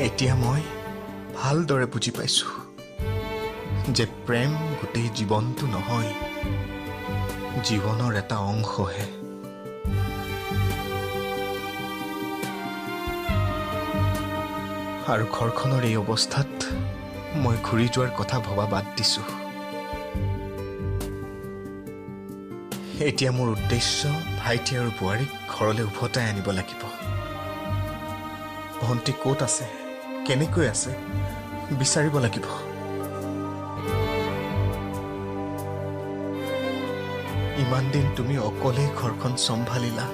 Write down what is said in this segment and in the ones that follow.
এতিয়া মই ভালদৰে বুজি পাইছোঁ যে প্ৰেম গোটেই জীৱনটো নহয়, জীৱনৰ এটা অংশহে। আৰু ঘৰখনৰ এই অৱস্থাত মই ঘূৰি যোৱাৰ কথা ভবা বাদ দিছোঁ। এতিয়া মোৰ উদ্দেশ্য ভাইটি আৰু বোৱাৰীক ঘৰলৈ উভতাই আনিব লাগিব। ভণ্টি ক'ত আছে, কেনেকৈ আছে বিচাৰিব লাগিব। ইমান দিন তুমি অকলেই ঘৰখন চম্ভালিলা,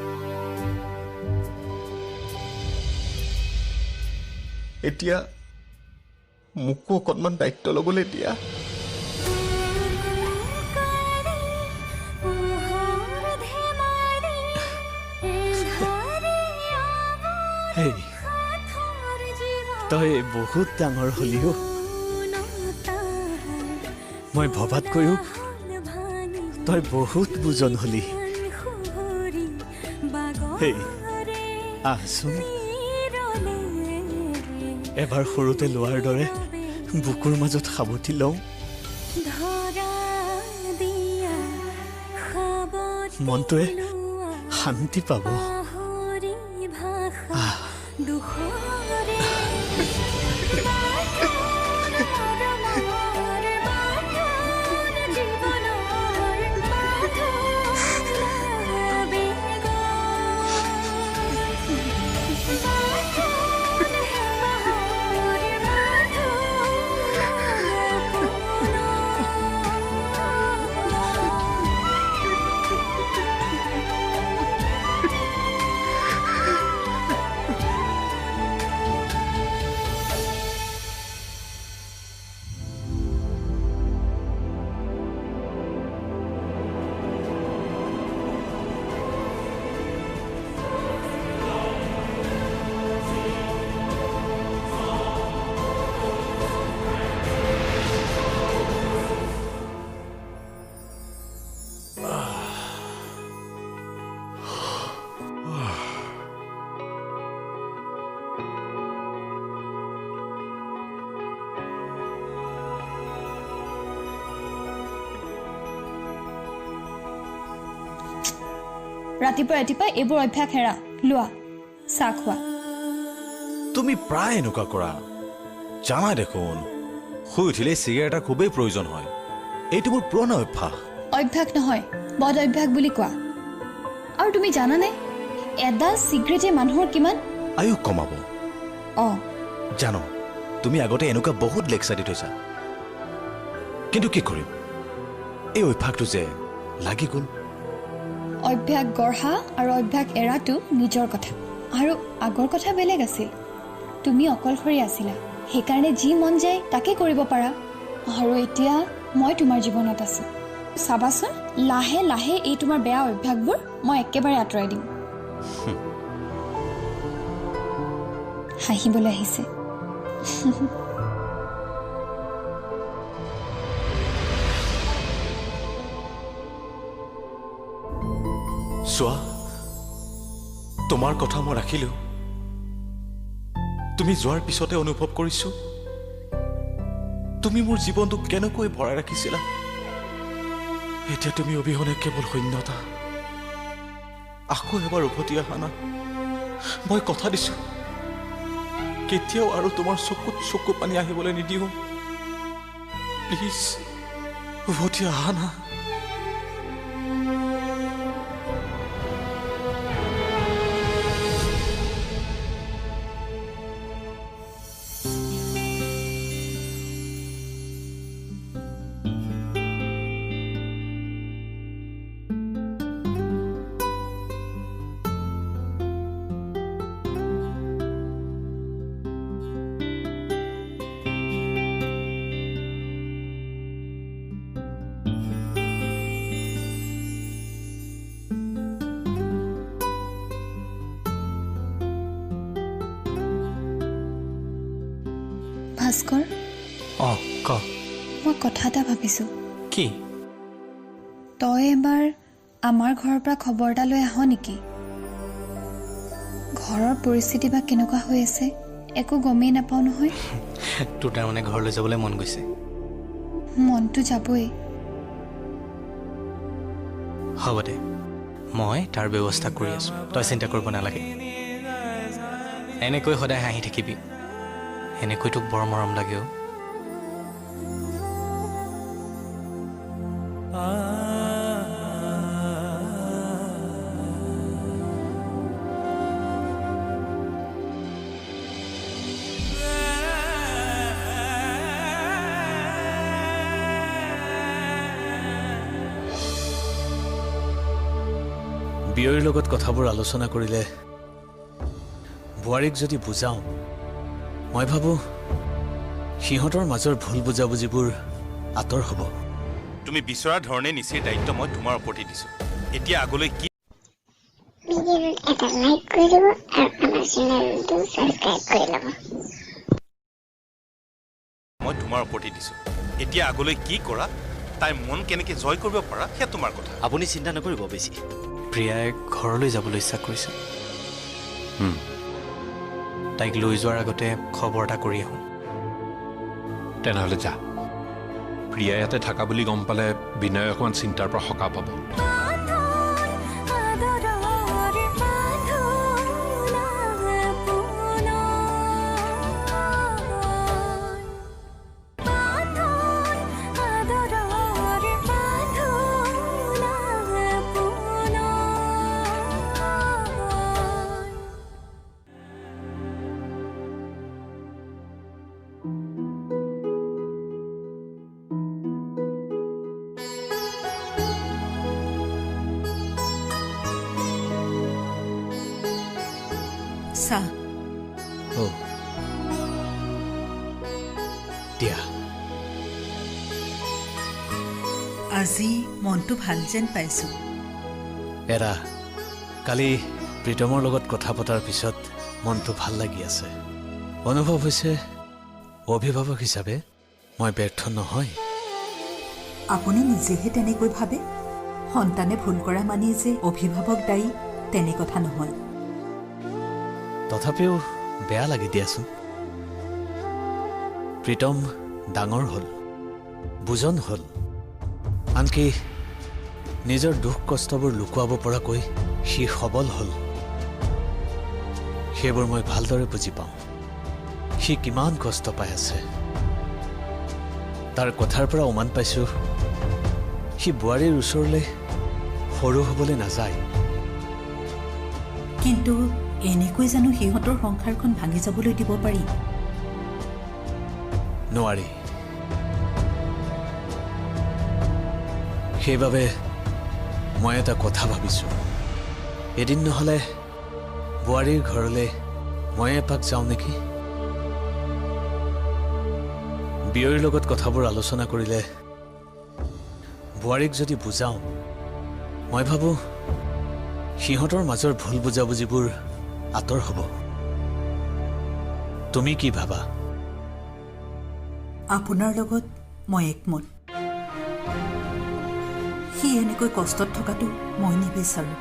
এতিয়া মোকো অকণমান দায়িত্ব ল'বলৈ দিয়া। তই বহুত ডাঙৰ হলিও, মই ভবাতকৈও তই বহুত বুজন হলি। আহচোন, এবাৰ সৰুতে লোৱাৰ দৰে বুকুৰ মাজত সাৱটি লওঁ, মনটোৱে শান্তি পাব। ৰাতিপুৱা ৰাতিপুৱা এইবোৰ অভ্যাস হেৰা, লোৱা চাহ খোৱা। তুমি প্ৰায় এনেকুৱা কৰা, জানা দেখোন শুই উঠিলে চিগাৰেট এটা খুবেই প্ৰয়োজন হয়। এইটো মোৰ পুৰণা অভ্যাস। অভ্যাস নহয়, বদ অভ্যাস বুলি কোৱা। আৰু তুমি জানানে এডাল চিগাৰেটে মানুহৰ কিমান আয়ুস কমাব? জানো, তুমি আগতে এনেকুৱা বহুত লেকচাৰ দি থৈছা, কিন্তু কি কৰিম, এই অভ্যাসটো যে লাগি গ'ল। অভ্যাস গঢ়া আৰু অভ্যাস এৰাটো নিজৰ কথা, আৰু আগৰ কথা বেলেগ আছিল। তুমি অকলশৰী আছিলা, সেইকাৰণে যি মন যায় তাকে কৰিব পাৰা। আৰু এতিয়া মই তোমাৰ জীৱনত আছো, চাবাচোন লাহে লাহে এই তোমাৰ বেয়া অভ্যাসবোৰ মই একেবাৰে আঁতৰাই দিম। হাঁহিবলৈ আহিছে। চোৱা, তোমাৰ কথা মই ৰাখিলো। তুমি যোৱাৰ পিছতে অনুভৱ কৰিছো তুমি মোৰ জীৱনটো কেনেকৈ ভৰাই ৰাখিছিলা। এতিয়া তুমি অবিহনে কেৱল শূন্যতা। আকৌ এবাৰ উভতি অহা না, মই কথা দিছো কেতিয়াও আৰু তোমাৰ চকুত চকু পানী আহিবলৈ নিদিওঁ। প্লিজ উভতি অহা না। ভাস্কৰ, ক। মই কথা এটা ভাবিছোঁ। কি? তই এবাৰ আমাৰ ঘৰৰ পৰা খবৰ এটা লৈ আহ নেকি? ঘৰৰ পৰিস্থিতি বা কেনেকুৱা হৈ আছে একো গমেই নাপাওঁ নহয়। তোৰ তাৰমানে ঘৰলৈ যাবলৈ মন গৈছে? মনটো যাবই। হ'ব দে, মই তাৰ ব্যৱস্থা কৰি আছোঁ, তই চিন্তা কৰিব নালাগে। এনেকৈ সদায় হাঁহি থাকিবি, এনেকৈ তোক বৰ মৰম লাগেও। বিয়ৰীৰ লগত কথাবোৰ আলোচনা কৰিলে বোৱাৰীক যদি বুজাওঁ, মই ভাবোঁ সিহঁতৰ মাজৰ ভুল বুজাবুজিবোৰ আঁতৰ হ'ব। তুমি বিচৰা ধৰণে নিচেই দায়িত্ব মই তোমাৰ ওপৰতে দিছোঁ। এতিয়া আগলৈ কি ভিডিঅ'ত এটা লাইক কৰি দিব আৰু আমাৰ চেনেলটো ছাবস্ক্ৰাইব কৰি ল'ব। মই তোমাৰ ওপৰতে দিছোঁ। এতিয়া আগলৈ কি কৰা, তাইৰ মন কেনেকৈ জয় কৰিব পাৰা, সেয়া তোমাৰ কথা। আপুনি চিন্তা নকৰিব বেছি। প্ৰিয়াই ঘৰলৈ যাবলৈ ইচ্ছা কৰিছে। তাইক লৈ যোৱাৰ আগতে খবৰ এটা কৰি আহোঁ। তেনেহ'লে যা। প্ৰিয়া ইয়াতে থাকা বুলি গম পালে বিনয় অকণমান চিন্তাৰ পৰা সকাহ পাব। চাহ দিয়া। আজি মনটো ভাল যেন পাইছোঁ। এৰা, কালি প্ৰীতমৰ লগত কথা পতাৰ পিছত মনটো ভাল লাগি আছে। অনুভৱ হৈছে অভিভাৱক হিচাপে মই ব্যৰ্থ নহয়। আপুনি নিজেহে তেনেকৈ ভাবে। সন্তানে ভুল কৰা মানি যে অভিভাৱক দায়ী, তেনে কথা নহয়। তথাপিও বেয়া লাগে দিয়াচোন। প্ৰীতম ডাঙৰ হ'ল, বুজন হ'ল, আনকি নিজৰ দুখ কষ্টবোৰ লুকুৱাব পৰাকৈ সি সবল হ'ল। সেইবোৰ মই ভালদৰে বুজি পাওঁ। সি কিমান কষ্ট পাই আছে। তাৰ কথাৰ পৰা উমান পাইছোঁ সি বোৱাৰীৰ ওচৰলৈ সৰু হ'বলৈ নাযায়। কিন্তু এনেকৈ জানো সিহঁতৰ সংসাৰখন ভাঙি যাবলৈ দিব পাৰি? নোৱাৰি। সেইবাবে মই এটা কথা ভাবিছোঁ, এদিন নহ'লে বোৱাৰীৰ ঘৰলৈ মই এপাক যাওঁ নেকি? বিয়ৰীৰ লগত কথাবোৰ আলোচনা কৰিলে বোৱাৰীক যদি বুজাওঁ, মই ভাবোঁ সিহঁতৰ মাজৰ ভুল বুজাবুজিবোৰ আঁতৰ হ'ব। তুমি কি ভাবা? আপোনাৰ লগত মই একমত। সি এনেকৈ কষ্টত থকাটো মই নিবিচাৰোঁ।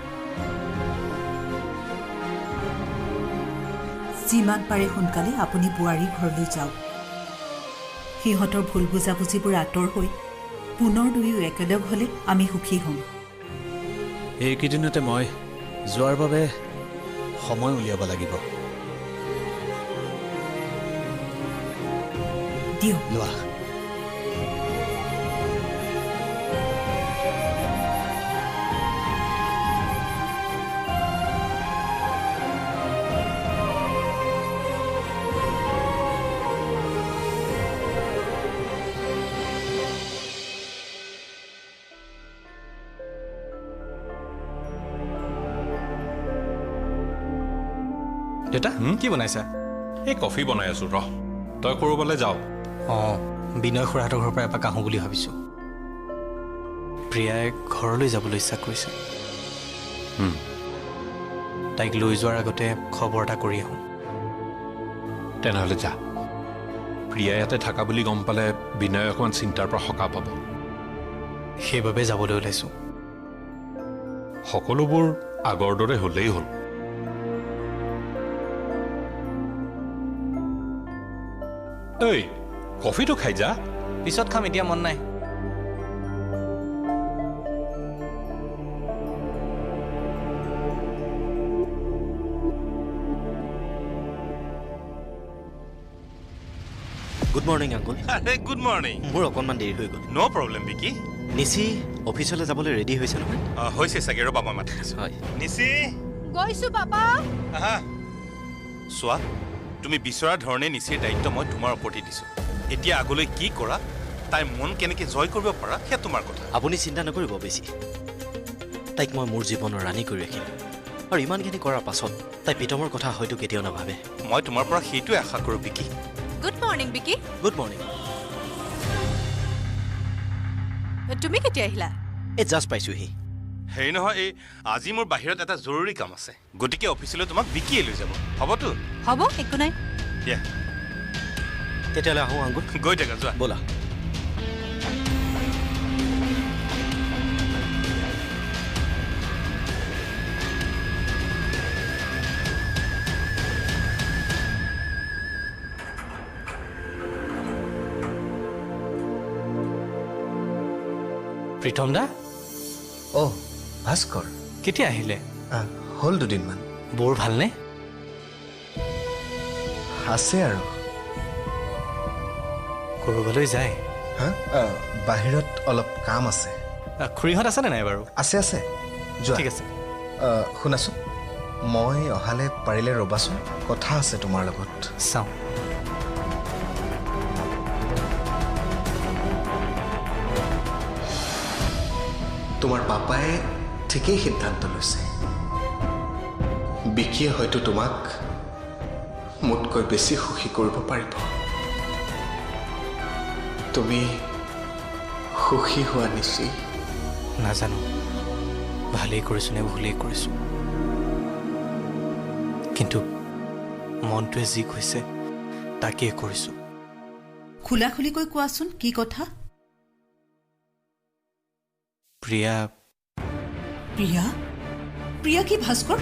যিমান পাৰে সোনকালে আপুনি বোৱাৰীৰ ঘৰলৈ যাওক। সিহঁতৰ ভুল বুজাবুজিবোৰ আঁতৰ হৈ পুনৰ দুয়ো একেলগ হ'লে আমি সুখী হ'ম। এইকেইদিনতে মই যোৱাৰ বাবে সময় উলিয়াব লাগিব। দিয়ক। লোৱা। দেউতা কি বনাইছা? এই কফি বনাই আছোঁ, ৰহ। তই ক'ৰবালৈ যাওঁ? অঁ, বিনয় খুৰাহঁতৰ ঘৰৰ পৰা এপাক আহোঁ বুলি ভাবিছোঁ। প্ৰিয়াই ঘৰলৈ যাবলৈ ইচ্ছা কৰিছে। তাইক লৈ যোৱাৰ আগতে খবৰ এটা কৰি আহোঁ। তেনেহ'লে যা। প্ৰিয়া ইয়াতে থাকা বুলি গম পালে বিনয় অকণমান চিন্তাৰ পৰা সকাহ পাব। সেইবাবে যাবলৈ ওলাইছোঁ। সকলোবোৰ আগৰ দৰে হ'লেই হ'ল। ঐ কফিটো খাই যা পিছত খাম এতিয়া মন নাই গুড মৰ্নিং আংকুল আৰে গুড মৰ্নিং মোৰ অকণমান দেৰি হৈ গ'ল ন' প্ৰব্লেম বিকি নিচি অফিচলৈ যাবলৈ ৰেডি হৈছে নহয় হৈছে চাগে ৰ'বা মই মাতি দিছোঁ হয় নিচি গৈছো পাপা আহা চোৱা তুমি বিচৰা ধৰণে নিচিৰ দায়িত্ব মই তোমাৰ ওপৰতে দিছোঁ এতিয়া আগলৈ কি কৰা তাইৰ মন কেনেকৈ জয় কৰিব পাৰা সেয়া তোমাৰ কথা আপুনি চিন্তা নকৰিব বেছি তাইক মই মোৰ জীৱনৰ ৰাণী কৰি ৰাখিম আৰু ইমানখিনি কৰাৰ পাছত তাই প্ৰীতমৰ কথা হয়তো কেতিয়াও নাভাবে মই তোমাৰ পৰা সেইটোৱে আশা কৰোঁ বিকি গুড মৰ্নিং বিকি গুড মৰ্নিং তুমি কেতিয়া আহিলা এই জাষ্ট পাইছোহি হেৰি নহয় এই আজি মোৰ বাহিৰত এটা জৰুৰী কাম আছে গতিকে অফিচলৈ তোমাক বিকিয়ে লৈ যাব হ'বতো হ'ব একো নাই দিয়া তেতিয়াহ'লে আহোঁ আংকুল গৈ থাকা যোৱা ব'লা প্ৰীতম দা অ' ভাস্কৰ কেতিয়া আহিলে হ'ল দুদিনমান বৰ ভালনে আছে আৰু ক'ৰবালৈ যায় হা বাহিৰত অলপ কাম আছে খুৰীহঁত আছেনে নাই বাৰু আছে আছে যোৱা ঠিক আছে শুনাচোন মই অহালে পাৰিলে ৰ'বাচোন কথা আছে তোমাৰ লগত চাওঁ তোমাৰ পাপাই ঠিকেই সিদ্ধান্ত লৈছে বিকিয়ে হয়তো তোমাক মোতকৈ বেছি সুখী কৰিব পাৰিব তুমি সুখী হোৱা নিশ্চয় নাজানো ভালেই কৰিছোঁ নে ভুলেই কৰিছোঁ কিন্তু মনটোৱে যি কৈছে তাকেই কৰিছোঁ খোলা খুলিকৈ কোৱাচোন কি কথা প্ৰিয়া প্ৰিয়া প্ৰিয়া কি ভাস্কৰ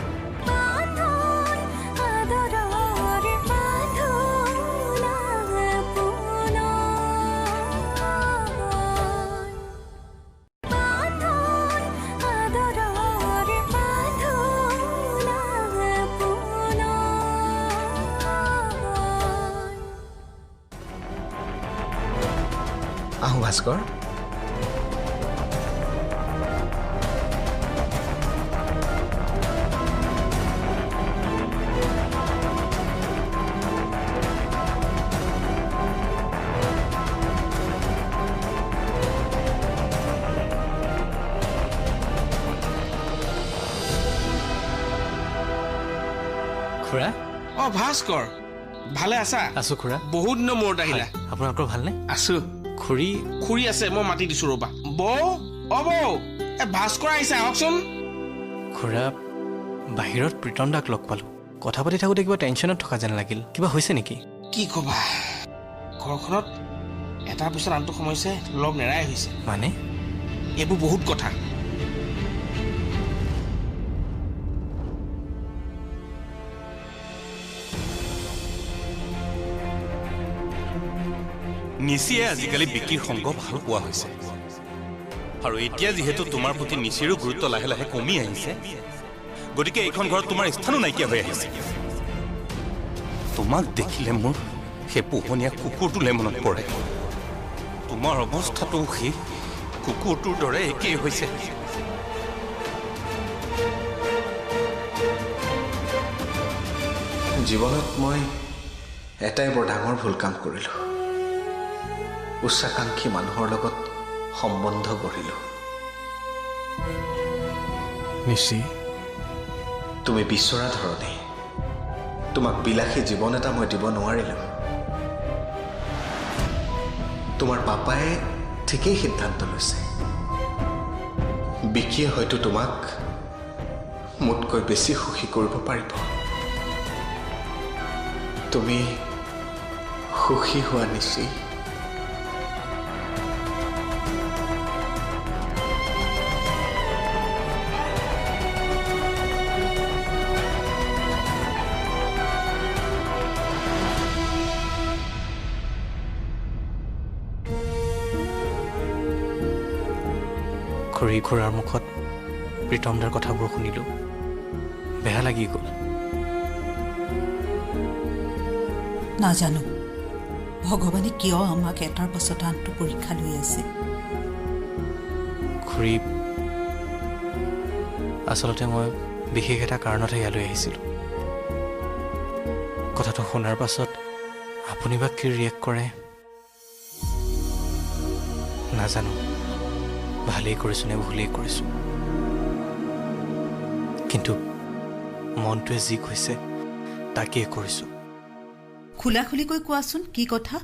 আহোঁ ভাস্কৰ খুৰা অ' ভাস্কৰ ভালে আছা আছোঁ খুৰা বহুত দিনৰ মূৰত আহিলা আপোনালোকৰ ভালনে আছোঁ খুৰী আছে মই মাতি দিছোঁ ৰ'বা বৌ অ' বৌ ভাস্কৰ আহিছে আহকচোন খুৰা বাহিৰত প্ৰীতম দাক লগ পালোঁ কথা পাতি থাকোঁতে কিবা টেনশ্যনত থকা যেন লাগিল কিবা হৈছে নেকি কি ক'বা ঘৰখনত এটাৰ পিছত আনটো সমস্যাই লগ নেৰাই হৈছে মানে এইবোৰ বহুত কথা নিচিয়ে আজিকালি বিকিৰ সংগ ভাল পোৱা হৈছে আৰু এতিয়া যিহেতু তোমাৰ প্ৰতি নিচিৰো গুৰুত্ব লাহে লাহে কমি আহিছে গতিকে এইখন ঘৰত তোমাৰ স্থানো নাইকিয়া হৈ আহিছে তোমাক দেখিলে মোৰ সেই পোহনীয়া কুকুৰটোলৈ মনত পৰে তোমাৰ অৱস্থাটো সেই কুকুৰটোৰ দৰে একেই হৈছে জীৱনত মই এটাই বৰ ডাঙৰ ভুল কাম কৰিলোঁ উচ্চাকাংক্ষী মানুহৰ লগত সম্বন্ধ গঢ়িলোঁ নিশ্চয় তুমি বিচৰা ধৰণে তোমাক বিলাসী জীৱন এটা মই দিব নোৱাৰিলোঁ তোমাৰ পাপাই ঠিকেই সিদ্ধান্ত লৈছে বিকিয়ে হয়তো তোমাক মোতকৈ বেছি সুখী কৰিব পাৰিব তুমি সুখী হোৱা নিশ্চয় খুৰাৰ মুখত প্ৰীতম দাৰ কথাবোৰ শুনিলোঁ বেয়া লাগি গ'ল নাজানো ভগৱানে কিয় আমাক এটাৰ পাছত আনটো পৰীক্ষা লৈ আছে খুৰী আচলতে মই বিশেষ এটা কাৰণতে ইয়ালৈ আহিছিলোঁ কথাটো শুনাৰ পাছত আপুনি বা কি ৰিয়েক্ট কৰে নাজানো ভালেই কৰিছোঁ নে ভুলেই কৰিছোঁ কিন্তু মনটোৱে যি কৈছে তাকেই কৰিছোঁ খোলাখুলিকৈ কোৱাচোন কি কথা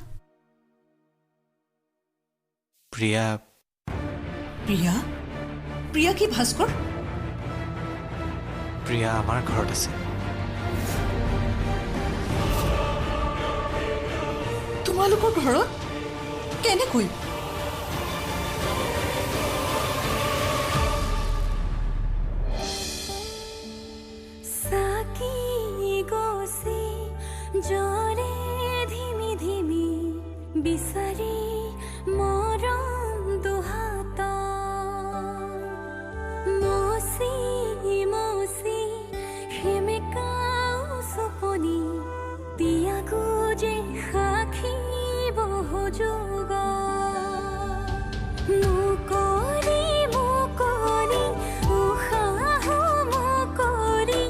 প্ৰিয়া প্ৰিয়া প্ৰিয়া কি ভাস্কৰ প্ৰিয়া আমাৰ ঘৰত আছে তোমালোকৰ ঘৰত কেনেকৈ জৰে ধিমি ধিমি বিচাৰি মৰম দুহাত মচি মচি সেমেকাও চপনি তিয়াগো যে সাক্ষী বহু যুগ মুকলি মুকলি উশাহ মুকলি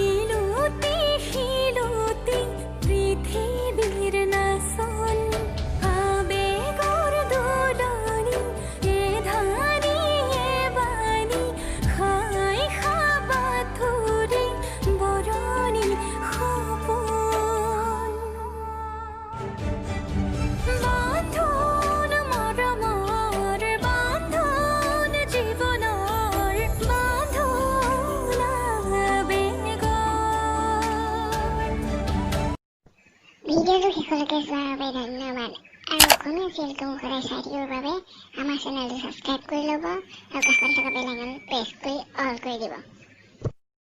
ইলুতি শিলুতি পৃথিৱীৰ নাচন আবেগৰ দোলনি এ ধানি এ বাণী খাই খাবা থুৰি বৰণি সপোন বান্ধোন মৰমৰ বান্ধোন জীৱনৰ বান্ধোন আবেগৰ ভিডিঅ'টো শেষলৈকে চোৱাৰ বাবে ধন্যবাদ আৰু কোনো চিৰিয়েলটো মুখৰে চাই থাকিবৰ বাবে আমাৰ চেনেলটো ছাবস্ক্ৰাইব কৰি ল'ব আৰু কাষত থকা বেল আইকন প্ৰেছ কৰি অল কৰি দিব